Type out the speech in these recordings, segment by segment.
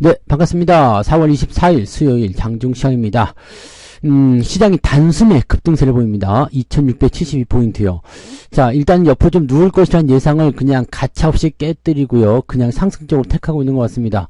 네, 반갑습니다. 4월 24일 수요일 장중시황입니다. 시장이 단숨에 급등세를 보입니다. 2672포인트요. 자, 일단 옆으로 좀 누울 것이라는 예상을 그냥 가차없이 깨뜨리고요. 그냥 상승적으로 택하고 있는 것 같습니다.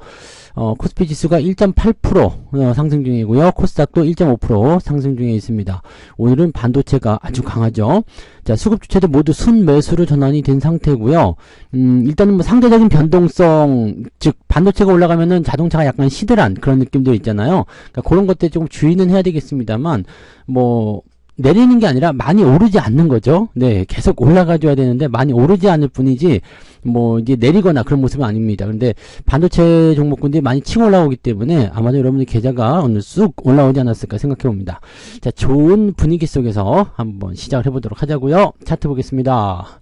코스피 지수가 1.8% 상승 중이고요. 코스닥도 1.5% 상승 중에 있습니다. 오늘은 반도체가 아주 강하죠. 자, 수급 주체도 모두 순매수로 전환이 된 상태고요. 일단은 뭐 상대적인 변동성, 즉 반도체가 올라가면은 자동차가 약간 시들한 그런 느낌도 있잖아요. 그러니까 그런 것들 조금 주의는 해야 되겠습니다만, 뭐 내리는 게 아니라 많이 오르지 않는 거죠. 네, 계속 올라가줘야 되는데 많이 오르지 않을 뿐이지 뭐 이제 내리거나 그런 모습은 아닙니다. 그런데 반도체 종목군들이 많이 치고 올라오기 때문에 아마도 여러분들 계좌가 오늘 쑥 올라오지 않았을까 생각해 봅니다. 자, 좋은 분위기 속에서 한번 시작을 해보도록 하자고요. 차트 보겠습니다.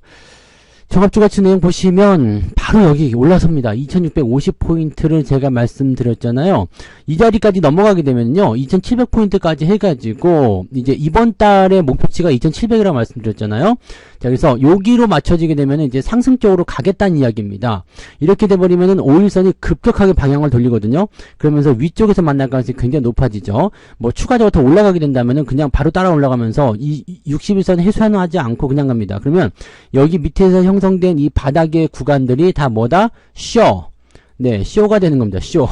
종합주가치 내용 보시면 바로 여기 올라섭니다. 2650포인트를 제가 말씀드렸잖아요. 이 자리까지 넘어가게 되면요 2700포인트까지 해가지고 이제 이번 달의 목표치가 2700이라고 말씀드렸잖아요. 자, 그래서 여기로 맞춰지게 되면 이제 상승 쪽으로 가겠다는 이야기입니다. 이렇게 돼버리면은 5일선이 급격하게 방향을 돌리거든요. 그러면서 위쪽에서 만날 가능성이 굉장히 높아지죠. 뭐 추가적으로 더 올라가게 된다면은 그냥 바로 따라 올라가면서 이 61선 해소하지 않고 그냥 갑니다. 그러면 여기 밑에서 형성된 이 바닥의 구간들이 다 뭐다? 쇼. 네, 쇼가 되는 겁니다. 쇼.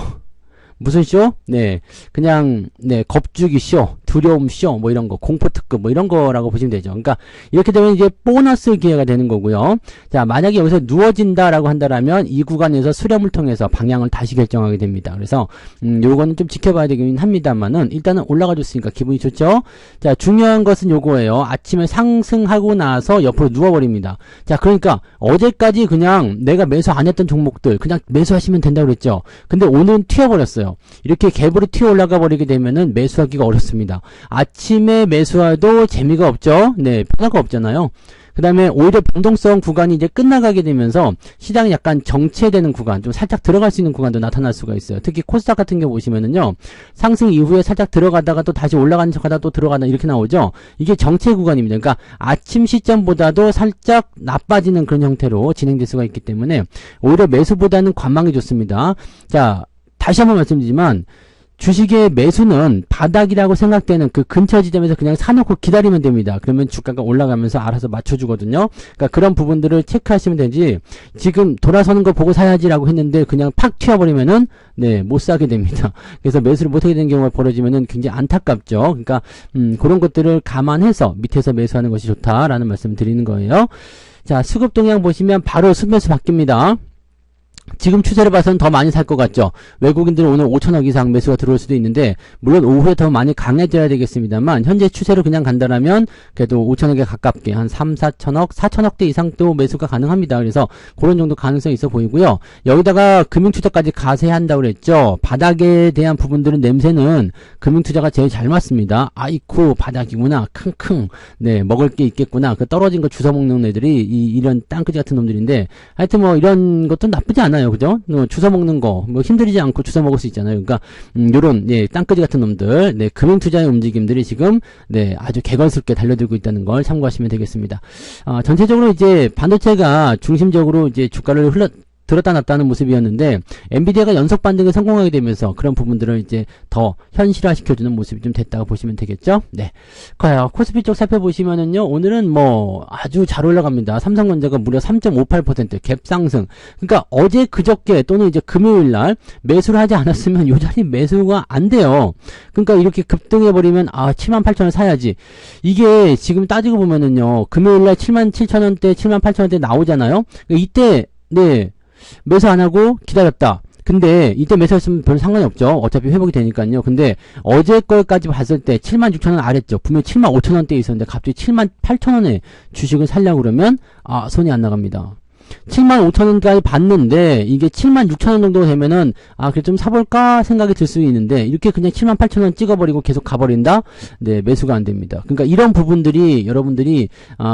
무슨 쇼? 네, 그냥 네 겁주기 쇼, 두려움 쇼, 뭐 이런 거, 공포 특급 뭐 이런 거라고 보시면 되죠. 그러니까 이렇게 되면 이제 보너스 기회가 되는 거고요. 자, 만약에 여기서 누워진다라고 한다라면 이 구간에서 수렴을 통해서 방향을 다시 결정하게 됩니다. 그래서 요거는 좀 지켜봐야 되긴 합니다만은 일단은 올라가 줬으니까 기분이 좋죠. 자, 중요한 것은 요거예요. 아침에 상승하고 나서 옆으로 누워버립니다. 자, 그러니까 어제까지 그냥 내가 매수 안 했던 종목들 그냥 매수하시면 된다고 그랬죠. 근데 오늘은 튀어버렸어요. 이렇게 갭으로 튀어 올라가 버리게 되면은 매수하기가 어렵습니다. 아침에 매수해도 재미가 없죠. 네, 변화가 없잖아요. 그 다음에 오히려 변동성 구간이 이제 끝나가게 되면서 시장이 약간 정체되는 구간, 좀 살짝 들어갈 수 있는 구간도 나타날 수가 있어요. 특히 코스닥 같은 경우 보시면은요, 상승 이후에 살짝 들어가다가 또 다시 올라가는 척 하다 또 들어가다 이렇게 나오죠. 이게 정체 구간입니다. 그러니까 아침 시점보다도 살짝 나빠지는 그런 형태로 진행될 수가 있기 때문에 오히려 매수보다는 관망이 좋습니다. 자, 다시 한번 말씀드리지만 주식의 매수는 바닥이라고 생각되는 그 근처 지점에서 그냥 사놓고 기다리면 됩니다. 그러면 주가가 올라가면서 알아서 맞춰주거든요. 그러니까 그런 부분들을 체크하시면 되지 지금 돌아서는 거 보고 사야지라고 했는데 그냥 팍 튀어버리면은 네, 못 사게 됩니다. 그래서 매수를 못하게 되는 경우가 벌어지면은 굉장히 안타깝죠. 그러니까 그런 것들을 감안해서 밑에서 매수하는 것이 좋다라는 말씀 드리는 거예요. 자, 수급 동향 보시면 바로 순매수 바뀝니다. 지금 추세를 봐서는 더 많이 살 것 같죠. 외국인들은 오늘 5천억 이상 매수가 들어올 수도 있는데 물론 오후에 더 많이 강해져야 되겠습니다만 현재 추세로 그냥 간다라면 그래도 5천억에 가깝게 한 3, 4천억, 4천억대 이상 또 매수가 가능합니다. 그래서 그런 정도 가능성이 있어 보이고요. 여기다가 금융투자까지 가세한다고 그랬죠. 바닥에 대한 부분들은 냄새는 금융투자가 제일 잘 맞습니다. 아이쿠 바닥이구나. 킁킁. 네, 먹을 게 있겠구나. 그 떨어진 거 주워 먹는 애들이 이런 땅끄지 같은 놈들인데 하여튼 뭐 이런 것도 나쁘지 않아요. 그죠? 주워 먹는 거, 뭐 힘들이지 않고 주워 먹을 수 있잖아요. 그러니까, 요런, 예, 땅끄지 같은 놈들, 네, 금융투자의 움직임들이 지금, 네, 아주 개건스럽게 달려들고 있다는 걸 참고하시면 되겠습니다. 전체적으로 이제 반도체가 중심적으로 이제 주가를 들었다 놨다는 모습이었는데 엔비디아가 연속 반등에 성공하게 되면서 그런 부분들을 이제 더 현실화시켜주는 모습이 좀 됐다고 보시면 되겠죠. 네, 과연 코스피 쪽 살펴보시면은요 오늘은 뭐 아주 잘 올라갑니다. 삼성전자가 무려 3.58% 갭 상승. 그러니까 어제 그저께 또는 이제 금요일날 매수를 하지 않았으면 요 자리 매수가 안 돼요. 그러니까 이렇게 급등해 버리면 78,000원 사야지. 이게 지금 따지고 보면은요 금요일날 77,000원대 78,000원대 나오잖아요. 그러니까 이때 네 매수 안 하고 기다렸다. 근데 이때 매수했으면 별 상관이 없죠. 어차피 회복이 되니까요. 근데 어제 거까지 봤을 때 76,000원 아랬죠. 분명히 75,000원대에 있었는데 갑자기 78,000원에 주식을 살려고 그러면 손이 안 나갑니다. 75,000원까지 봤는데 이게 76,000원 정도 되면은 그래 좀 사볼까 생각이 들 수 있는데 이렇게 그냥 78,000원 찍어버리고 계속 가버린다? 네, 매수가 안 됩니다. 그러니까 이런 부분들이 여러분들이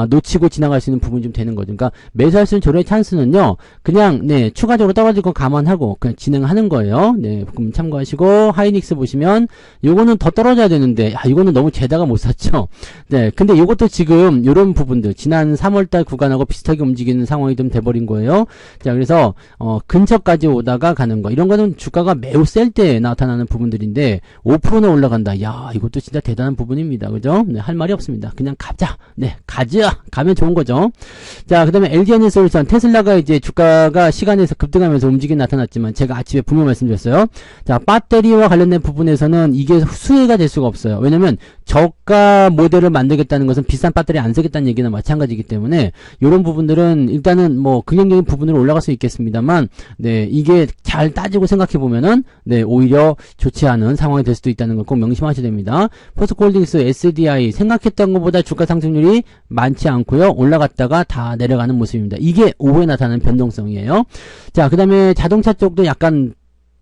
놓치고 지나갈 수 있는 부분이 좀 되는 거죠. 그러니까 매수할 수 있는 저렴의 찬스는요 그냥 네 추가적으로 떨어질 거 감안하고 그냥 진행하는 거예요. 네, 그럼 참고하시고 하이닉스 보시면 요거는 더 떨어져야 되는데 이거는 너무 재다가 못 샀죠. 네, 근데 요것도 지금 요런 부분들 지난 3월달 구간하고 비슷하게 움직이는 상황이 좀 돼 돼버린 거예요. 자, 그래서 근처까지 오다가 가는 거, 이런 거는 주가가 매우 셀 때 나타나는 부분들인데 5%나 올라간다. 야, 이것도 진짜 대단한 부분입니다. 그죠? 네, 할 말이 없습니다. 그냥 가자. 네, 가자. 가면 좋은 거죠. 자, 그 다음에 LG에너지솔루션, 테슬라가 이제 주가가 시간에서 급등하면서 움직임이 나타났지만 제가 아침에 분명 말씀드렸어요. 자, 배터리와 관련된 부분에서는 이게 수혜가 될 수가 없어요. 왜냐면 저가 모델을 만들겠다는 것은 비싼 배터리 안 쓰겠다는 얘기나 마찬가지이기 때문에 이런 부분들은 일단은 뭐 긍정적인 부분으로 올라갈 수 있겠습니다만, 네, 이게 잘 따지고 생각해 보면은 네, 오히려 좋지 않은 상황이 될 수도 있다는 걸 꼭 명심하셔야 됩니다. 포스코홀딩스 SDI 생각했던 것보다 주가 상승률이 많지 않고요, 올라갔다가 다 내려가는 모습입니다. 이게 오후에 나타나는 변동성이에요. 자, 그 다음에 자동차 쪽도 약간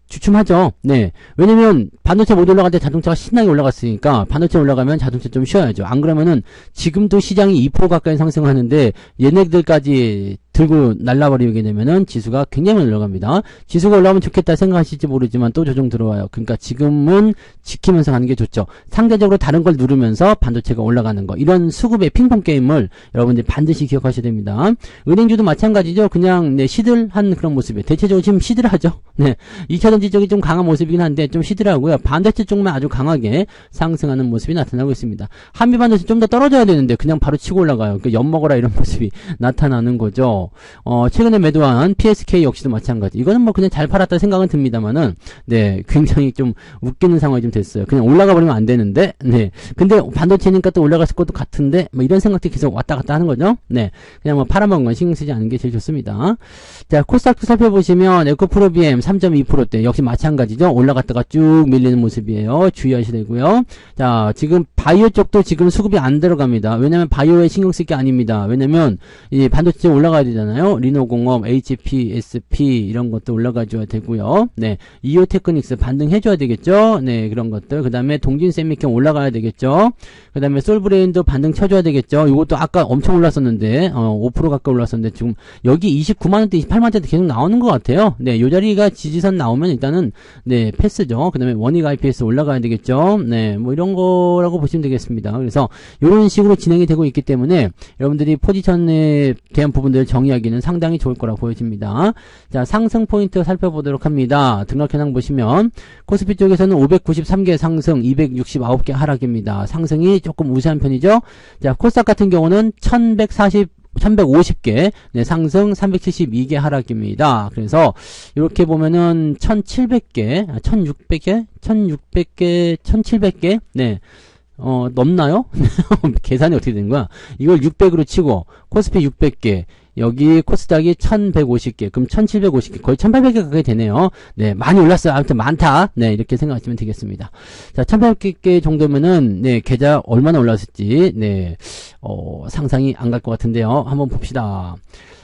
주춤하죠. 네. 왜냐면 반도체 못 올라갈 때 자동차가 신나게 올라갔으니까 반도체 올라가면 자동차 좀 쉬어야죠. 안 그러면은 지금도 시장이 2% 가까이 상승하는데 얘네들까지 들고 날라버리게 되면은 지수가 굉장히 많이 올라갑니다. 지수가 올라가면 좋겠다 생각하실지 모르지만 또 조정 들어와요. 그러니까 지금은 지키면서 가는 게 좋죠. 상대적으로 다른 걸 누르면서 반도체가 올라가는 거, 이런 수급의 핑퐁 게임을 여러분들이 반드시 기억하셔야 됩니다. 은행주도 마찬가지죠. 그냥 네, 시들한 그런 모습이에요. 대체적으로 지금 시들하죠. 네, 2차전지 쪽이 좀 강한 모습이긴 한데 좀 시들하고요. 반도체 쪽만 아주 강하게 상승하는 모습이 나타나고 있습니다. 한미 반도체 좀 더 떨어져야 되는데 그냥 바로 치고 올라가요. 그러니까 엿먹어라 이런 모습이 나타나는 거죠. 최근에 매도한 PSK 역시도 마찬가지. 이거는 뭐 그냥 잘 팔았다 생각은 듭니다만은, 네, 굉장히 좀 웃기는 상황이 좀 됐어요. 그냥 올라가 버리면 안 되는데, 네. 근데 반도체니까 또 올라갔을 것도 같은데, 뭐 이런 생각들이 계속 왔다 갔다 하는 거죠. 네. 그냥 뭐 팔아먹은 건 신경 쓰지 않는 게 제일 좋습니다. 자, 코스닥도 살펴보시면, 에코프로비엠 3.2%대 역시 마찬가지죠. 올라갔다가 쭉 밀리는 모습이에요. 주의하셔야 되고요. 자, 지금 바이오 쪽도 지금 수급이 안 들어갑니다. 왜냐면 바이오에 신경 쓸 게 아닙니다. 왜냐면 이 반도체 올라가야 되잖아요. 리노공업, HP, SP 이런 것도 올라가줘야 되고요. 네, 이오테크닉스 반등해줘야 되겠죠. 네, 그런 것들. 그 다음에 동진세미캠 올라가야 되겠죠. 그 다음에 솔브레인도 반등 쳐줘야 되겠죠. 이것도 아까 엄청 올랐었는데 5% 가까이 올랐었는데 지금 여기 29만원대, 28만원대 계속 나오는 것 같아요. 네, 요 자리가 지지선 나오면 일단은 네, 패스죠. 그 다음에 원익 IPS 올라가야 되겠죠. 네, 뭐 이런 거라고 보시면 되겠습니다. 그래서 이런 식으로 진행이 되고 있기 때문에 여러분들이 포지션에 대한 부분들을 정의하기는 상당히 좋을 거라고 보여집니다. 자, 상승 포인트 살펴보도록 합니다. 등락 현황 보시면 코스피 쪽에서는 593개 상승, 269개 하락입니다. 상승이 조금 우세한 편이죠. 자, 코스닥 같은 경우는 1150개, 네, 상승 372개 하락입니다. 그래서 이렇게 보면은 1700개, 1600개, 1600개, 1700개, 네. 넘나요? 계산이 어떻게 된 거야? 이걸 600으로 치고 코스피 600개, 여기 코스닥이 1150개, 그럼 1750개, 거의 1800개 가까이 되네요. 네, 많이 올랐어요. 아무튼 많다. 네, 이렇게 생각하시면 되겠습니다. 자, 1800개 정도면은, 네, 계좌 얼마나 올랐을지, 네, 상상이 안 갈 것 같은데요. 한번 봅시다.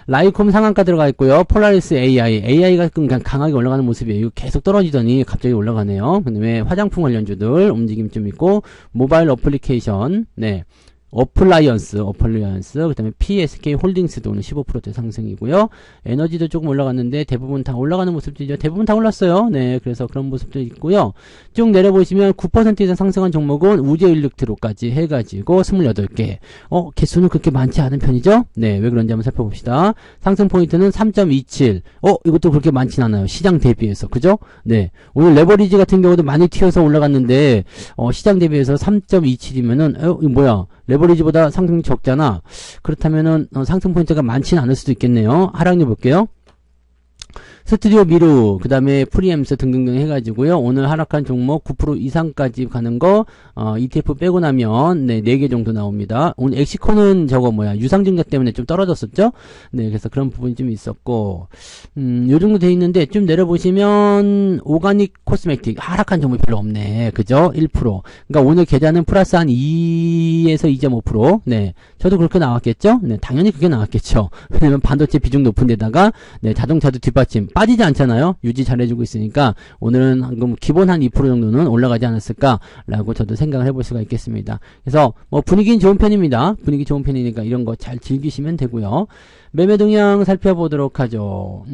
라이콤 상한가 들어가 있고요. 폴라리스 AI가 그냥 강하게 올라가는 모습이에요. 이거 계속 떨어지더니 갑자기 올라가네요. 그 다음에 화장품 관련주들 움직임 좀 있고, 모바일 어플리케이션, 네, 어플라이언스, 그 다음에 PSK 홀딩스도 오늘 15%대 상승이고요. 에너지도 조금 올라갔는데 대부분 다 올라가는 모습들이죠. 대부분 다 올랐어요. 네, 그래서 그런 모습도 있고요. 쭉 내려보시면 9% 이상 상승한 종목은 우제일렉트로까지 해가지고 28개. 개수는 그렇게 많지 않은 편이죠. 네, 왜 그런지 한번 살펴봅시다. 상승 포인트는 3.27. 이것도 그렇게 많진 않아요. 시장 대비해서. 그죠? 네. 오늘 레버리지 같은 경우도 많이 튀어서 올라갔는데, 시장 대비해서 3.27이면은, 이거 뭐야? 레버리지보다 상승이 적잖아. 그렇다면은 상승 포인트가 많지는 않을 수도 있겠네요. 하락률 볼게요. 스튜디오 미루, 그 다음에 프리엠스 등등등 해가지고요. 오늘 하락한 종목 9% 이상까지 가는 거, ETF 빼고 나면, 네, 4개 정도 나옵니다. 오늘 엑시코는 저거 유상증자 때문에 좀 떨어졌었죠? 네, 그래서 그런 부분이 좀 있었고, 요 정도 돼 있는데, 좀 내려보시면, 오가닉 코스메틱, 하락한 종목이 별로 없네. 그죠? 1%. 그러니까 오늘 계좌는 플러스 한 2에서 2.5%. 네. 저도 그렇게 나왔겠죠? 네, 당연히 그게 나왔겠죠. 왜냐면 반도체 비중 높은 데다가, 네, 자동차도 뒷받침. 빠지지 않잖아요. 유지 잘해주고 있으니까 오늘은 한금 기본 한 2% 정도는 올라가지 않았을까라고 저도 생각을 해볼 수가 있겠습니다. 그래서 뭐 분위기는 좋은 편입니다. 분위기 좋은 편이니까 이런 거 잘 즐기시면 되고요. 매매 동향 살펴보도록 하죠.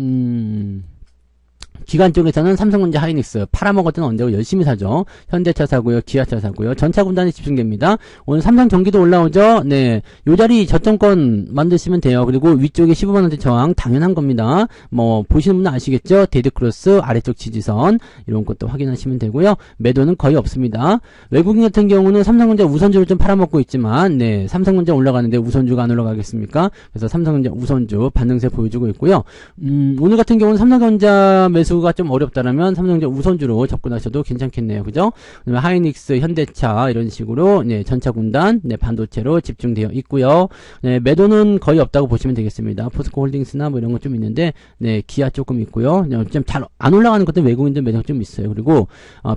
기관 쪽에서는 삼성전자, 하이닉스 팔아먹었던 언제고 열심히 사죠. 현대차 사고요, 기아차 사고요. 전차 군단에 집중됩니다. 오늘 삼성전기도 올라오죠. 네, 요 자리 저점권 만드시면 돼요. 그리고 위쪽에 15만원대 저항 당연한 겁니다. 뭐 보시는 분은 아시겠죠? 데드크로스 아래쪽 지지선 이런 것도 확인하시면 되고요. 매도는 거의 없습니다. 외국인 같은 경우는 삼성전자 우선주를 좀 팔아먹고 있지만 네, 삼성전자 올라가는데 우선주가 안 올라가겠습니까? 그래서 삼성전자 우선주 반등세 보여주고 있고요. 오늘 같은 경우는 삼성전자 매수가 좀 어렵다라면 삼성전자 우선주로 접근하셔도 괜찮겠네요. 그죠? 그다음에 하이닉스, 현대차 이런 식으로 네, 전차 군단, 네, 반도체로 집중되어 있고요. 네, 매도는 거의 없다고 보시면 되겠습니다. 포스코 홀딩스나 뭐 이런 거 좀 있는데 네, 기아 조금 있고요. 좀 잘 안 올라가는 것들 외국인들 매도가 좀 있어요. 그리고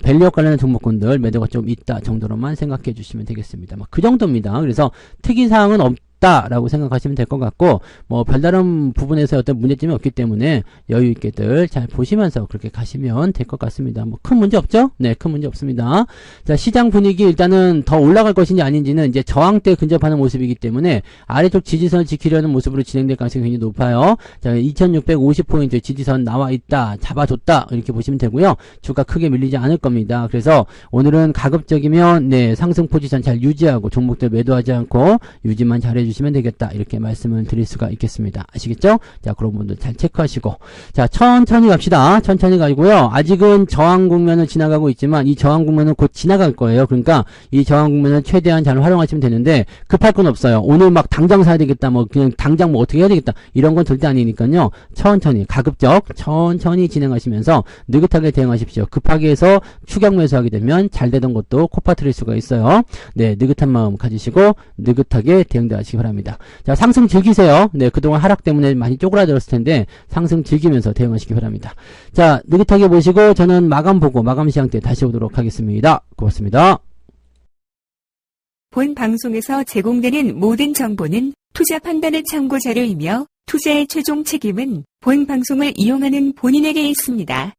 밸류업 관련된 종목군들 매도가 좀 있다 정도로만 생각해 주시면 되겠습니다. 그 정도입니다. 그래서 특이사항은 라고 생각하시면 될 것 같고, 뭐, 별다른 부분에서 어떤 문제점이 없기 때문에 여유있게들 잘 보시면서 그렇게 가시면 될 것 같습니다. 뭐, 큰 문제 없죠? 네, 큰 문제 없습니다. 자, 시장 분위기 일단은 더 올라갈 것인지 아닌지는 이제 저항대 근접하는 모습이기 때문에 아래쪽 지지선을 지키려는 모습으로 진행될 가능성이 굉장히 높아요. 자, 2650포인트 지지선 나와 있다, 잡아줬다, 이렇게 보시면 되고요. 주가 크게 밀리지 않을 겁니다. 그래서 오늘은 가급적이면, 네, 상승 포지션 잘 유지하고 종목들 매도하지 않고 유지만 잘해 주시면 되겠다 이렇게 말씀을 드릴 수가 있겠습니다. 아시겠죠? 자, 그런 분들 잘 체크하시고 자, 천천히 갑시다. 천천히 가고요. 아직은 저항 국면을 지나가고 있지만 이 저항 국면은 곧 지나갈 거예요. 그러니까 이 저항 국면을 최대한 잘 활용하시면 되는데 급할 건 없어요. 오늘 막 당장 사야 되겠다 뭐 그냥 당장 뭐 어떻게 해야 되겠다 이런 건 절대 아니니까요. 천천히 가급적 천천히 진행하시면서 느긋하게 대응하십시오. 급하게 해서 추격 매수하게 되면 잘 되던 것도 코파트릴 수가 있어요. 네, 느긋한 마음 가지시고 느긋하게 대응하시기 바랍니다. 자, 상승 즐기세요. 네, 그동안 하락 때문에 많이 쪼그라들었을 텐데 상승 즐기면서 대응하시기 바랍니다. 자, 느긋하게 보시고 저는 마감 보고 마감 시장 때 다시 오도록 하겠습니다. 고맙습니다. 본 방송에서 제공되는 모든 정보는 투자 판단의 참고 자료이며 투자의 최종 책임은 본 방송을 이용하는 본인에게 있습니다.